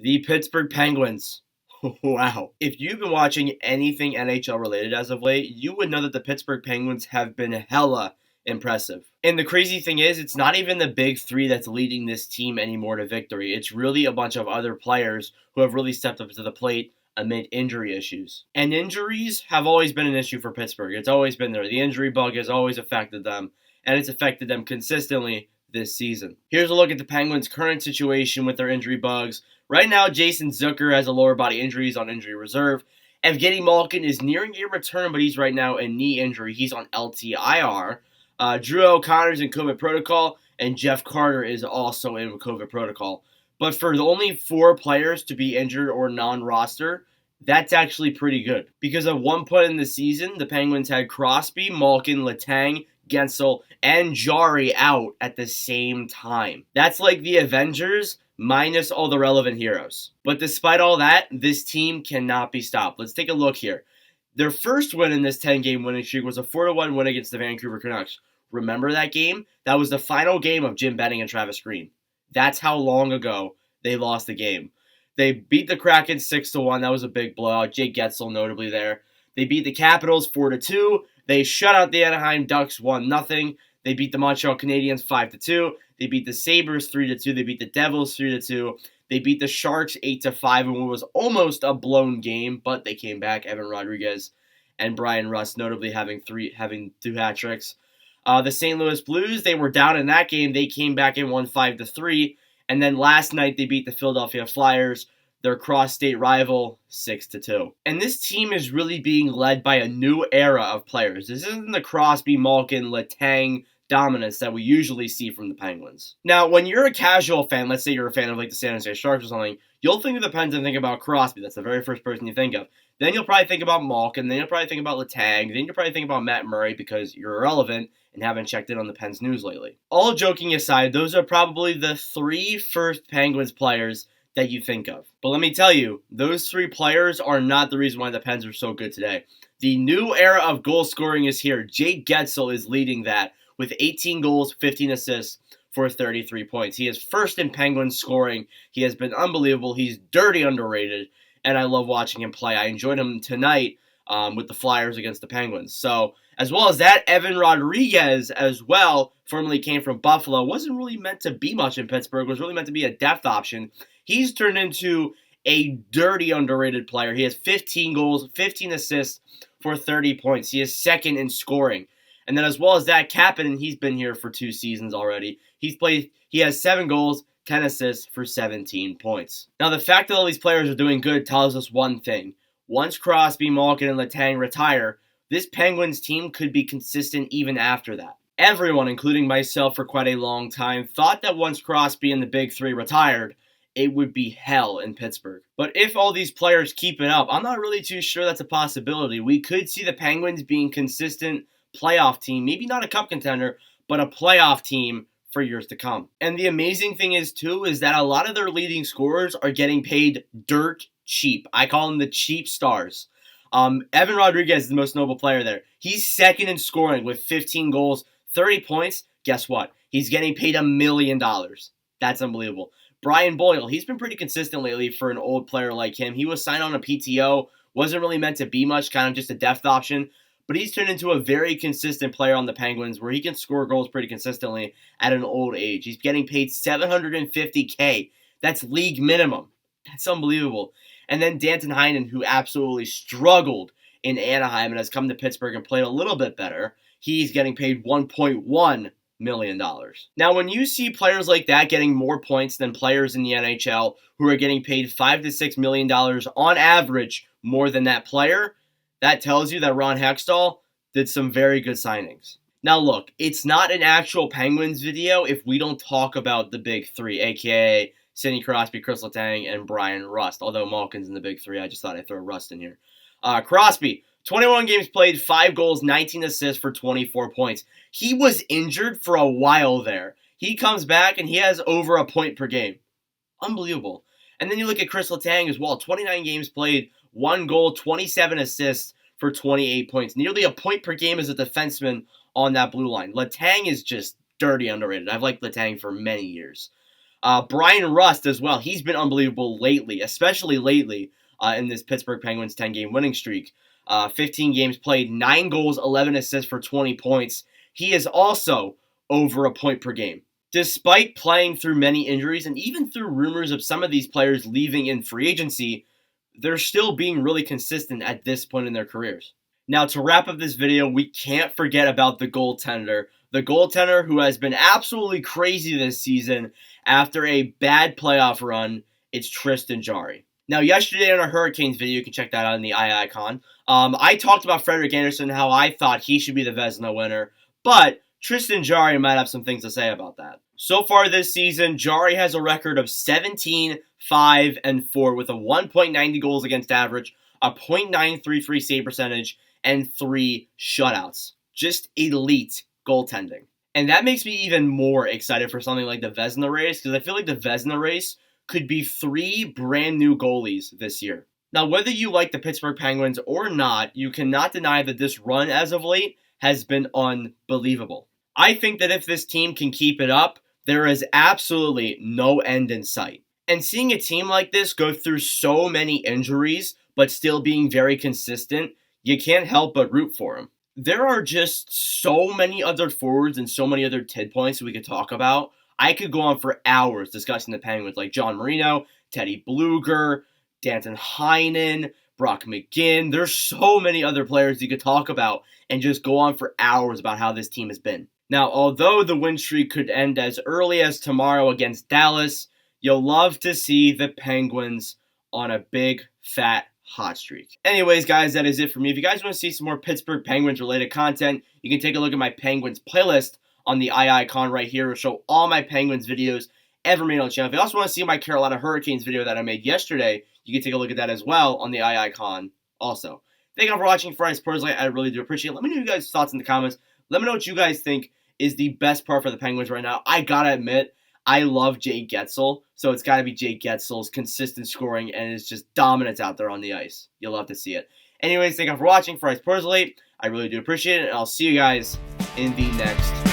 The Pittsburgh Penguins. Wow. If you've been watching anything NHL related as of late, you would know that the Pittsburgh Penguins have been hella impressive. And the crazy thing is, it's not even the big three that's leading this team anymore to victory. It's really a bunch of other players who have really stepped up to the plate amid injury issues. And injuries have always been an issue for Pittsburgh. It's always been there. The injury bug has always affected them, and it's affected them consistently this season. Here's a look at the Penguins' current situation with their injury bugs. Right now, Jason Zucker has a lower body injury. He's on injury reserve. Evgeny Malkin is nearing a return, but he's right now in knee injury. He's on LTIR. Drew O'Connor's in COVID protocol, and Jeff Carter is also in COVID protocol. But for the only 4 players to be injured or non-roster, that's actually pretty good. Because at one point in the season, the Penguins had Crosby, Malkin, Letang, Gensel, and Jari out at the same time. That's like the Avengers minus all the relevant heroes. But despite all that, this team cannot be stopped. Let's take a look here. Their first win in this 10-game winning streak was a 4-1 win against the Vancouver Canucks. Remember that game? That was the final game of Jim Benning and Travis Green. That's how long ago they lost the game. They beat the Kraken 6-1. That was a big blowout. Jake Getsel notably there. They beat the Capitals 4-2. They shut out the Anaheim Ducks 1-0. They beat the Montreal Canadiens 5-2. They beat the Sabres 3-2. They beat the Devils 3-2. They beat the Sharks 8-5 in what was almost a blown game, but they came back. Evan Rodriguez and Brian Rust notably having 2 hat tricks. The St. Louis Blues, they were down in that game. They came back and won 5-3. And then last night they beat the Philadelphia Flyers, their cross-state rival, 6-2. And this team is really being led by a new era of players. This isn't the Crosby, Malkin, Letang dominance that we usually see from the Penguins. Now, when you're a casual fan, let's say you're a fan of like the San Jose Sharks or something, you'll think of the Pens and think about Crosby. That's the very first person you think of. Then you'll probably think about Malkin. Then you'll probably think about Letang. Then you'll probably think about Matt Murray because you're irrelevant and haven't checked in on the Pens news lately. All joking aside, those are probably the 3 first Penguins players that you think of. But let me tell you, those 3 players are not the reason why the Pens are so good today. The new era of goal scoring is here. Jake Getsel is leading that with 18 goals, 15 assists for 33 points. He is first in Penguins scoring. He has been unbelievable. He's dirty underrated, and I love watching him play. I enjoyed him tonight with the Flyers against the Penguins. So, as well as that, Evan Rodriguez as well, formerly came from Buffalo, wasn't really meant to be much in Pittsburgh, was really meant to be a depth option. He's turned into a dirty underrated player. He has 15 goals, 15 assists for 30 points. He is second in scoring. And then as well as that, Kapanen, he's been here for 2 seasons already. He has 7 goals, 10 assists for 17 points. Now, the fact that all these players are doing good tells us one thing. Once Crosby, Malkin, and Letang retire, this Penguins team could be consistent even after that. Everyone, including myself for quite a long time, thought that once Crosby and the Big 3 retired, it would be hell in Pittsburgh. But if all these players keep it up, I'm not really too sure that's a possibility. We could see the Penguins being consistent playoff team, maybe not a cup contender, but a playoff team for years to come. And the amazing thing is, too, is that a lot of their leading scorers are getting paid dirt cheap. I call them the cheap stars. Evan Rodriguez is the most notable player there. He's second in scoring with 15 goals, 30 points. Guess what? He's getting paid $1 million. That's unbelievable. Brian Boyle, he's been pretty consistent lately for an old player like him. He was signed on a PTO, wasn't really meant to be much, kind of just a depth option. But he's turned into a very consistent player on the Penguins where he can score goals pretty consistently at an old age. He's getting paid $750K. That's league minimum. That's unbelievable. And then Danton Heinen, who absolutely struggled in Anaheim and has come to Pittsburgh and played a little bit better, he's getting paid $1.1 million. Now, when you see players like that getting more points than players in the NHL who are getting paid $5 to $6 million on average more than that player, that tells you that Ron Hextall did some very good signings. Now look, it's not an actual Penguins video if we don't talk about the Big 3, a.k.a. Sidney Crosby, Chris Letang, and Brian Rust. Although Malkin's in the Big 3, I just thought I'd throw Rust in here. Crosby, 21 games played, 5 goals, 19 assists for 24 points. He was injured for a while there. He comes back and he has over a point per game. Unbelievable. And then you look at Chris Letang as well. 29 games played, 1 goal, 27 assists for 28 points. Nearly a point per game as a defenseman on that blue line. Letang is just dirty underrated. I've liked Letang for many years. Brian Rust as well. He's been unbelievable lately, especially lately in this Pittsburgh Penguins 10-game winning streak. 15 games played, 9 goals, 11 assists for 20 points. He is also over a point per game. Despite playing through many injuries and even through rumors of some of these players leaving in free agency, they're still being really consistent at this point in their careers. Now, to wrap up this video, we can't forget about the goaltender. The goaltender who has been absolutely crazy this season after a bad playoff run, it's Tristan Jarry. Now, yesterday on our Hurricanes video, you can check that out in the eye icon, I talked about Frederik Andersen, how I thought he should be the Vezina winner, but Tristan Jarry might have some things to say about that. So far this season, Jarry has a record of 17, 5, and 4 with a 1.90 goals against average, a .933 save percentage, and 3 shutouts. Just elite goaltending. And that makes me even more excited for something like the Vezina race, because I feel like the Vezina race could be 3 brand new goalies this year. Now, whether you like the Pittsburgh Penguins or not, you cannot deny that this run as of late has been unbelievable. I think that if this team can keep it up, there is absolutely no end in sight. And seeing a team like this go through so many injuries, but still being very consistent, you can't help but root for them. There are just so many other forwards and so many other tid points we could talk about. I could go on for hours discussing the Penguins, like John Marino, Teddy Bluger, Danton Heinen, Brock McGinn. There's so many other players you could talk about and just go on for hours about how this team has been. Now, although the win streak could end as early as tomorrow against Dallas, you'll love to see the Penguins on a big, fat hot streak. Anyways, guys, that is it for me. If you guys want to see some more Pittsburgh Penguins-related content, you can take a look at my Penguins playlist on the eye icon right here. It'll show all my Penguins videos ever made on the channel. If you also want to see my Carolina Hurricanes video that I made yesterday, you can take a look at that as well on the eye icon also. Thank you all for watching. For us personally, I really do appreciate it. Let me know your guys' thoughts in the comments. Let me know what you guys think is the best part for the Penguins right now. I gotta admit, I love Jay Getzel, so it's gotta be Jay Getzel's consistent scoring and his just dominance out there on the ice. You'll love to see it. Anyways, thank you all for watching. For us personally, I really do appreciate it, and I'll see you guys in the next